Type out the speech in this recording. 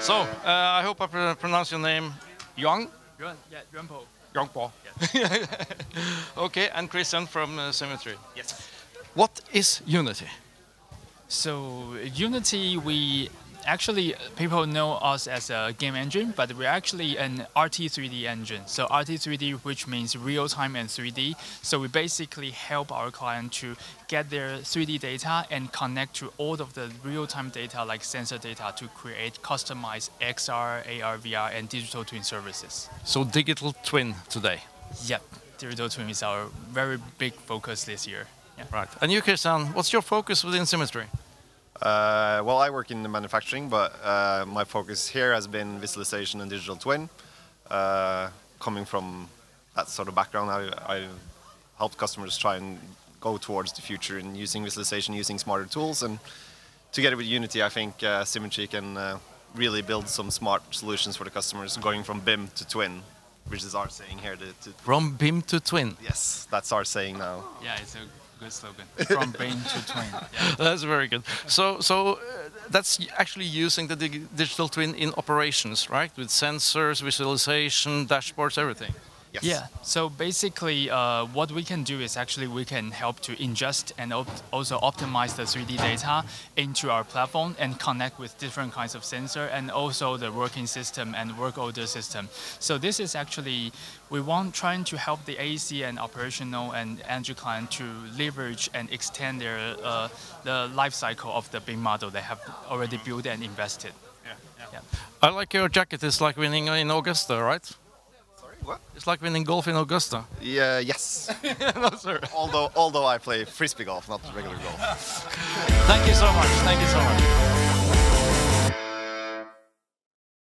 So, I hope I pronounce your name Yang? Yuan, yeah, Yuan Po. Yang Po. Okay, and Christian from Symmetry. Yes. What is Unity? So Unity, we actually people know us as a game engine, but we're actually an RT3D engine. So RT3D, which means real time and 3D. So we basically help our client to get their 3D data and connect to all of the real time data like sensor data to create customized XR, AR, VR, and digital twin services. So digital twin today. Yep, digital twin is our very big focus this year. Yeah. Right. And you, Christian, what's your focus within Symmetry? Well, I work in the manufacturing, but my focus here has been visualization and digital twin. Coming from that sort of background, I've helped customers try and go towards the future in using visualization, using smarter tools. And together with Unity, I think Symmetry can really build some smart solutions for the customers, going from BIM to twin, which is our saying here. From BIM to twin. Yes, that's our saying now. Yeah, it's a good slogan. From BIM to twin. Yeah. That's very good. So that's actually using the digital twin in operations, right? With sensors, visualization, dashboards, everything. Yes. Yeah, so basically what we can do is actually we can help to ingest and also optimize the 3D data into our platform and connect with different kinds of sensor and also the working system and work order system. So this is actually, we want trying to help the AEC and operational and energy client to leverage and extend their the life cycle of the BIM model they have already built and invested. Yeah. I like your jacket. It's like winning in Augusta, right? What? It's like winning golf in Augusta. Yeah, yes. No, sir. Although I play frisbee golf, not regular golf. Thank you so much. Thank you so much.